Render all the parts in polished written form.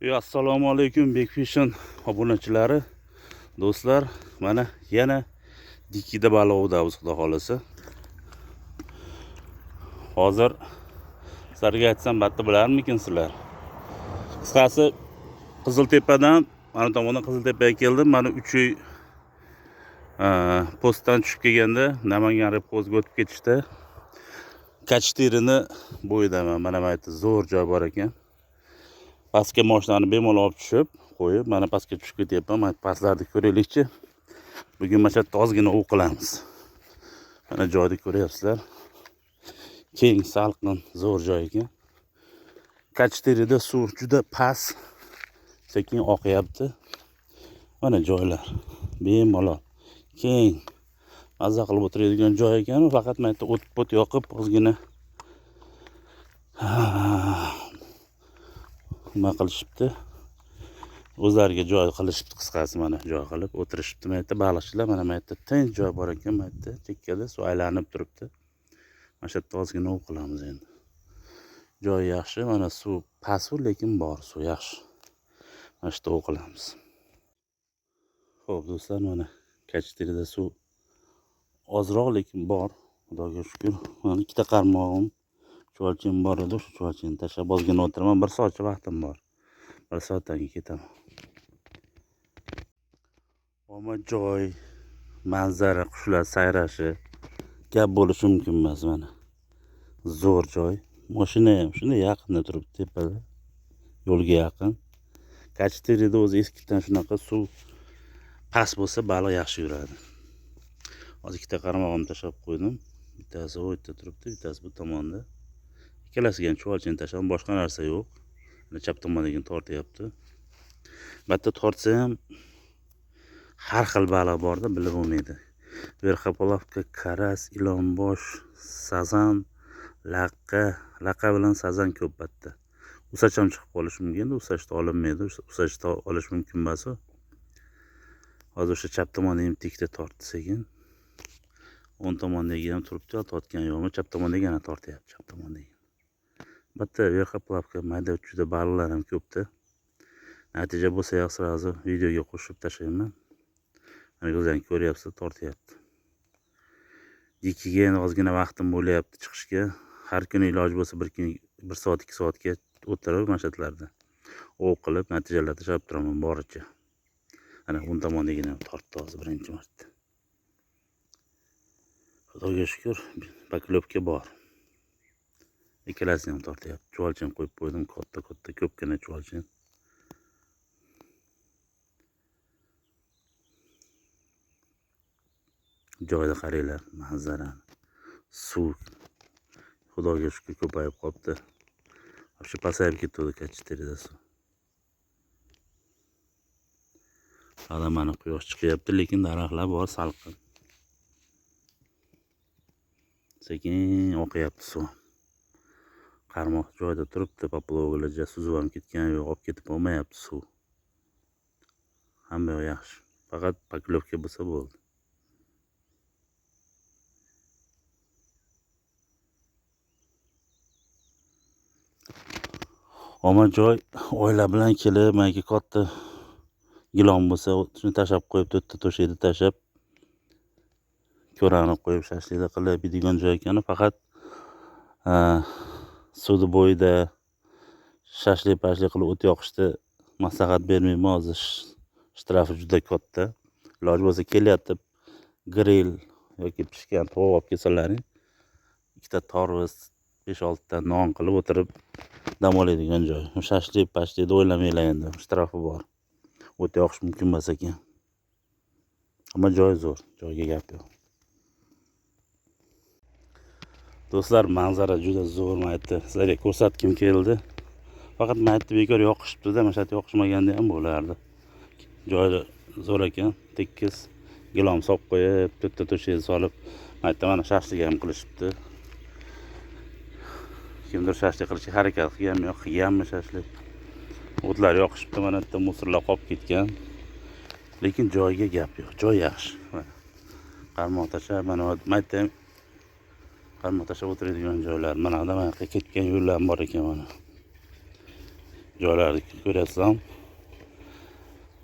Assalomu alaykum Big Fishing obunachilari, do'stlar. Mana yana dikida baliq ovdamiz, xudo xolasa. Hozir sizlarga aytsam batta bilarmikensizlar? Qisqasi Qiziltepadan, mana tomondan Qiziltepaga keldim. Mana 3 uy postdan tushib kelganda Namangan repozga o'tib ketishdi. Kachtirini bo'yidaman. Mana bu yerda zo'r joy bor ekan. Pastga mashinani bemalol olib tushib qo'yib, mana pastga tushib ketyapman. Mana pastlarni ko'raylikchi. Bugun mana shu ozgina ov qilamiz. Mana joyni ko'ryapsizlar. Keng, salqin, zo'r joy ekan. Kachtirida suv juda past, sekin oqyapti. Mana joylar bemalol keng, mazza qilib o'tiradigan joy ekan. Faqat mana yerda o't yoqib ozgina nima qilishibdi, o'zlariga joy qilishibdi. Qisqasi mana joy qilib o'tirishibdi. Mana yerda baliqchilar, mana bu yerda tinch joy bor ekan. Mana yerda chekkada suv aylanib turibdi. Mana shu yerda ozgina ov qilamiz endi. Joy yaxshi, mana suv past, lekin bor suv yaxshi. Mana shu yerda ov qilamiz. Xo'p do'stlar, mana Kachtirida suv ozroq, lekin bor. Xudoga shukr. Mana ikkita qarmog'im, chuvalchim bor edi. Shu chuvalchini tashlab ozgina o'tiraman. 1 soatcha vaqtim bor. 1 soatdan keyin ketaman. Omma joy, manzara, qushlar sayrashi gap bo'lishi mumkin emas. Mana zo'r joy. Mashina ham shunday yaqinda turibdi, tepada, yo'lga yaqin. Kachtirida o'zi eskidan shunaqa suv past bo'lsa baliq yaxshi yuradi. Hozir ikkita qarmog'imni tashlab qo'ydim. Bittasi u yerda turibdi, bittasi bu tomonda. Ikkalasiga ham chuvalchini tashladim, boshqa narsa yo'q. Mana chap tomondan tortyapti. Bu yerda tortsa ham har xil baliq borda, bilib bo'lmaydi. Verxopolovka, karas, ilonbosh, sazan, laqqa bilan sazan ko'p bu yerda. Usach ham chiqib qolishi mumkin, usachda olinmaydi. Usachda olish mumkin emas. Hozir o'sha chap tomonda ham tekda tortdi sekin. O'ng tomondagi ham turibdi, tortgan yo'qmi? Chap tomondagi yana tortyapti, chap tomondagi. Bitta verxopolovka, mayda juda baliqlar ham ko'pda. Natija bo'lsa yo'q, sirazi videoga qo'shib tashlayman. Mana o'zing ko'ryapsiz, tortyapti. Dikiga endi ozgina vaqtim bo'lyapti chiqishga. Har kuni iloji bo'lsa 1 soat 2 soatga o'tirib mashqatlarda ov qilib natijalar tashlab turaman boricha. Ana o'ng tomondagini tortdi hozir birinchi marta. Xudoga shukr, poklevka bor. Ikkalasini ham tortyapti. Chuvalchin qo'yib qo'ydim, katta ko'pgina chuvalchin. Joyda qaranglar, manzarani. Suv xudoga shukr ko'payib qolibdi. Shu pasayib ketdi Kachtirida suv. Hali mana quyosh chiqyapti, lekin daraxtlar bor, salqin. Sekin oqyapti suv. Qarmoq joyda turibdi, poplovalar suzib ham ketgan yo'q, olib ketib olmayapti suv. Hamma yaxshi. Faqat poklevka bo'lsa bo'ldi. Omma joy oila bilan kelib, menga katta gilon bo'lsa, shuni tashlab qo'yib, to'rtta to'shakni tashlab, ko'rani qo'yib, shashliklar qilib yeydigan joy ekan. Faqat suvni bo'yida shashlik qilib o't yoqishda maslahat bermayman. Hozir shtrafi juda katta. Iloji bo'lsa kelyapti, grill yoki pishgan tovuq olib kelsalaring, ikkita tarvuz, 5-6 ta non qilib o'tirib dam oladigan joy. Shashlik o'ylamanglar endi, shtrafi bor. O't yoqish mumkin emas ekan. Ammo joy zo'r, joyga gap yo'q. Do'stlar, manzara juda zo'r. Men aytdi, sizlarga ko'rsatkim keldi. Faqat men aytdi, bekor yoqishibdi-da, mana shu yerda yoqishmaganda ham bo'lardi. Joy zo'r ekan, tekis gilom solib qo'yib, to'rtta to'shak solib, men aytdi, mana shashlik ham qilishibdi. Kimdir shashlik qilishga harakat qilganmi yo'q, qilganmi shashlik. O'tlar yoqishibdi, mana yerda musorlar qolib ketgan. Lekin joyga gap yo'q, joy yaxshi. Qarmoq tashlab, mana mayda qarmoq tashlab o'tiradigan joylar. Mana bu yoqqa ketgan yo'llar bor ekan mana. joylarni ko'ryapsizmi?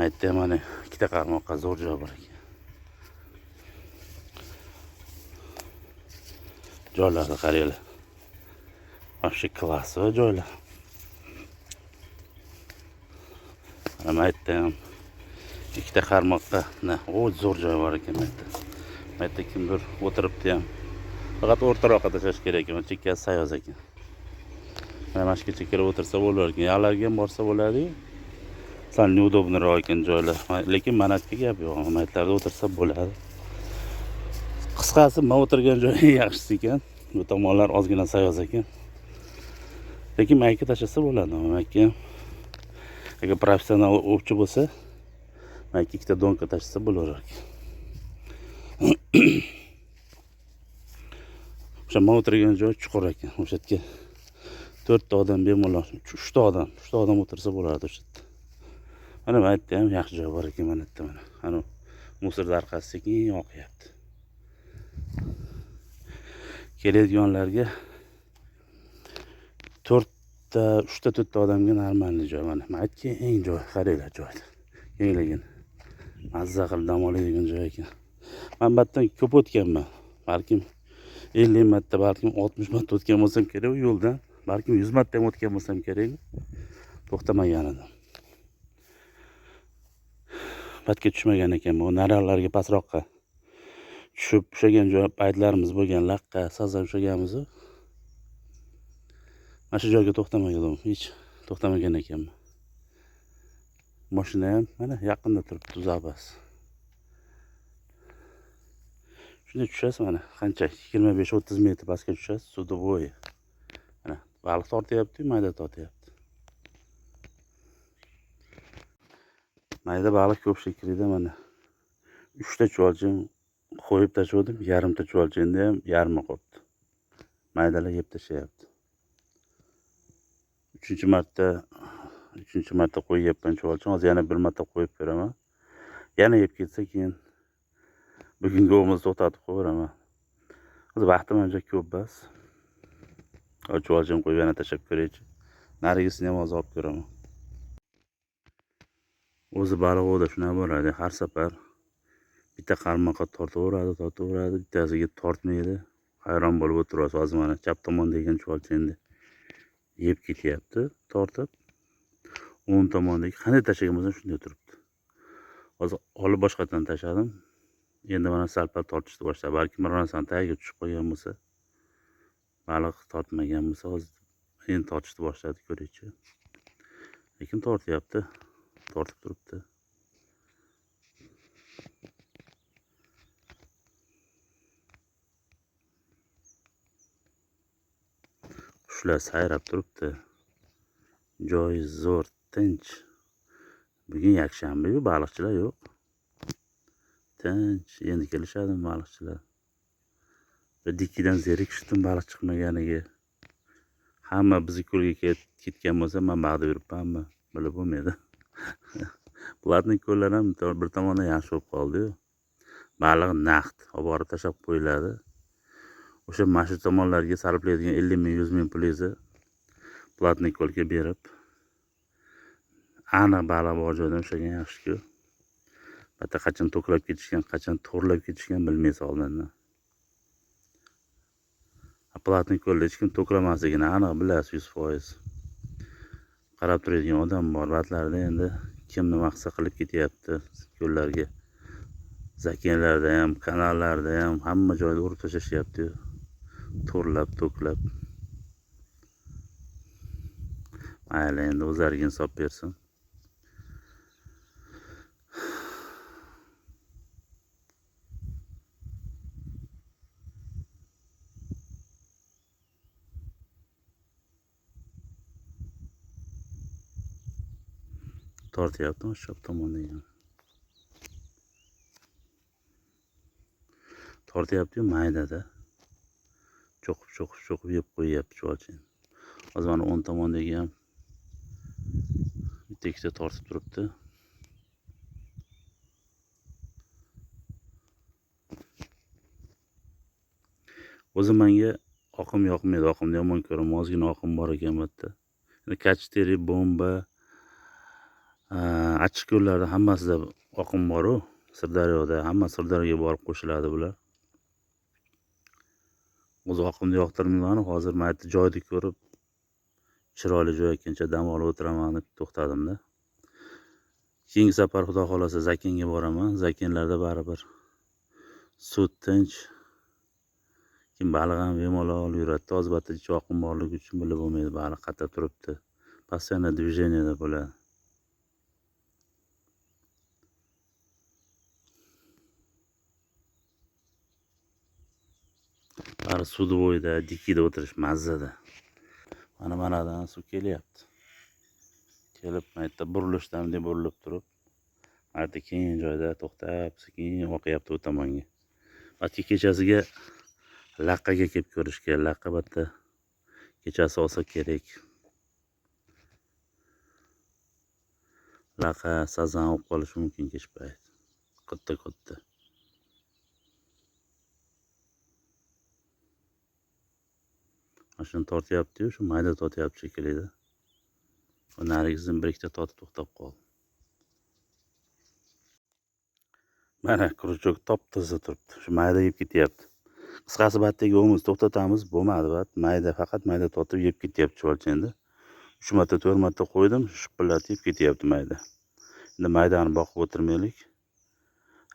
Aytdim mana ikkita qarmoqqa zo'r joy bor ekan. Joylarni qaranglar. Вообще klass joylar. Mana aytdim ikkita qarmoqqa, o zo'r joy bor ekan bu yerda. Kimdir o'tiribdi ham. Faqat o'rtaroqqa tashlash kerak ekan, chekkasi sayoz ekan. Mana shu chekkaga o'tirsa bo'lar ekan. Yoqlarga ham borsa bo'ladi. Sal neudobnoroq ekan joylar. Lekin manatga gap yo'q. Maytlarda o'tirsa bo'ladi. Qisqasi, men o'tirgan joy yaxshisi ekan. Bu tomonlar ozgina sayoz ekan. Lekin mayka tashlasa bo'ladi. Mayka agar professional o'qchi bo'lsa, mayka ikkita donka tashlasa bo'lar ekan. O'sha men o'tirgan joy chuqur ekan. O'sha yerga 4 ta odam bemalol, 3 ta odam o'tirsa bo'lardi o'sha yerda. Mana men aytdim, yaxshi joy bor ekan mana yerda mana. Ana musor darqasi sekin oqyapti. Keladiganlarga 3 ta odamga normalniy joy mana. Men aytgan eng joy, qaranglar joyni. Kengligini. Mazza qilib dam oladigan joy ekan. Men bu yerdan ko'p o'tganman. Balkim 50 marta, balkim 60 marta o'tgan bo'lsam kerak u yo'ldan. Balkim 100 marta ham o'tgan bo'lsam kerak. To'xtamagan edim. Batga tushmagan ekan, bu naralarga pastroqqa tushib ushlagan joy paytlarimiz bo'lgan, laqqa saza ushlaganmiz. Mana shu joyga to'xtamagan, hech to'xtamagan ekanman. Mashina ham mana yaqinda turibdi, uzabas. Shunday tushasiz mana, qancha 25-30 metr pastga tushasiz, suvda bo'yi. Mana baliq tortyapti, mayda tortyapti. Mayda baliq ko'p shekilida mana 3 ta chuvalchin qo'yib tashladim, yarimta chuvalchinda ham yarmi qolibdi. Maydalar yeb tashlayapti. 3-marta qo'yyapman chuvalchin, hozir yana bir marta qo'yib beraman. Yana yeb ketsa keyin bugungi o'g'imizni to'xtatib qo'yaraman. Hozir vaqtim ancha ko'p bas. Chuvalchin qo'yib yana tashlab ko'raychi. Narigisini ham hozir olib ko'raman. O'zi baliq o'da shunaqa bo'ladi, har safar bitta qarmoqqa tortaveradi, bittasiga tortmaydi. Hayron bo'lib o'tirasiz. Hozir mana chap tomon degan chuvalchinni yeb ketyapti, tortib. O'ng tomondagi qanday tashlagan bo'lsa shunday turibdi. Hozir olib boshqatdan tashladim. Endi mana salpab tortishni boshladi. Balki bironasidan tagiga tushib qolgan bo'lsa, baliq tortmagan bo'lsa, hozir endi tortishni boshladi, ko'ringchi. Lekin tortyapti, tortib turibdi. Qushlar sayrab turibdi. Joy zo'r, tinch. Bugun yakshanba-yu, baliqchilar yo'q. Tinch, endi kelishadi baliqchilar. Bir dikkidan zerikishdim baliq chiqmaganiga. Hamma bizni ko'lga ketgan bo'lsa, men bag'da yuribmanmi? Bilib bo'lmaydi. Bularning ko'llar ham bir tomondan yaxshi bo'lib qoldi-yu. Baliq naqd olib borib tashlab qo'yiladi. O'sha mashu tomonlarga sarflaydigan 50 ming, 100 ming pulingizni platniy ko'lga berib, aniq baliq bor joydan ushlagan yaxshi-ku. Hatta qachon to'klab ketishgan, qachon to'g'rilab ketishgan bilmaysiz oldindan. Platniy ko'lda hech kim to'klamasligini aniq bilasiz 100%. Qarab turadigan odam bor. Batlarda endi kimni maqsad qilib ketyapti ko'llarga. Zakinlarda ham, kanallarda ham hamma joyda urib tashlashyapti. To'g'rilab, to'klab. Mayli, endi o'zlariga insof bersin. Tortyapti chap tomondan. Tortyapti-yu maydada. Cho'qib yeb qo'yyapti chuvalchin. Hozir mana o'ng tomondagi ham bitta ikkita tortib turibdi. O'zi menga oqim yoqmaydi, oqimni yomon ko'raman. Ozgina oqim bor ekan bu yerda. Kachiteri, bomba, achchiq ko'llarda hammasida oqim bor-u. Sirdaryoda hamma Sirdaryoga borib qo'shiladi bular. O'zi oqimni yoqtirmayman, hozir mayda joyni ko'rib, chiroyli joy ekancha dam olib o'tiraman deb to'xtadim-da. Keyingi safar xudo xolasa Zakinga boraman. Zakinlarda baribir sut tinch. Kim baliq ham bemalol yuradi. Albatta oqim borligi uchun bilib bo'lmaydi, baliq qatta turibdi. Постоянно движениеda bo'ladi. Bari suvni bo'yida, dikida o'tirish mazada. Manadan suv kelyapti. Kelib, mayda burilishdan deb burilib turib, mayda keyin joyda to'xtab, sekin oqyapti u tomonga. Balki kechasiga laqaga kelib ko'rishga, laqqa batta kechasi olsa kerak. Laqqa, sazan olib qolish mumkin kech payt. Katta. Mashina tortyapti-yu, shu mayda tortyapti shekilli. Narigisini bir ikkita tortib to'xtab qoldi. Mana krujok top-toza turibdi. Shu mayda yeb ketyapti. Qisqasi batdagi o'miz to'xtatamiz, bo'lmadi bat. Faqat mayda tortib yeb ketyapti chuvalchanda. 3 marta 4 marta qo'ydim, shipillatib ketyapti mayda. Endi maydani boqib o'tirmaylik.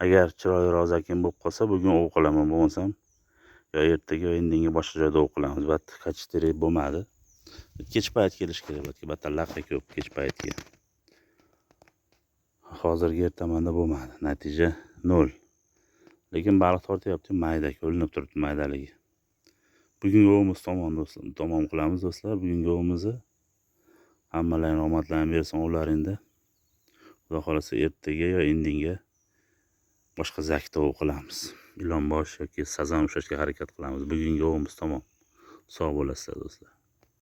Agar chiroyliroq zakin bo'lib qolsa, bugun ov qilaman, bo'lmasam yo ertaga yo indinga boshqa joyda ov qilamiz. Bat kachiteri bo'lmadi. Kech payt kelish kerak, balki battar laqqa ko'p kech paytga. Hozirgi ertamanda bo'lmadi. Natija 0. Lekin baliq tortyapti, mayda ko'rinib turibdi maydaligi. Bugungi ovimiz tamom qilamiz do'stlar. Bugungi ovimizni hammalarning omadlarini bersin ovlaringda. Xudo xolasa ertaga yo indinga boshqa zakda ov qilamiz. Ilonbosh yoki sazan ushlashga harakat qilamiz. Bugungi ovimiz tamom. Sog' bo'lasizlar do'stlar.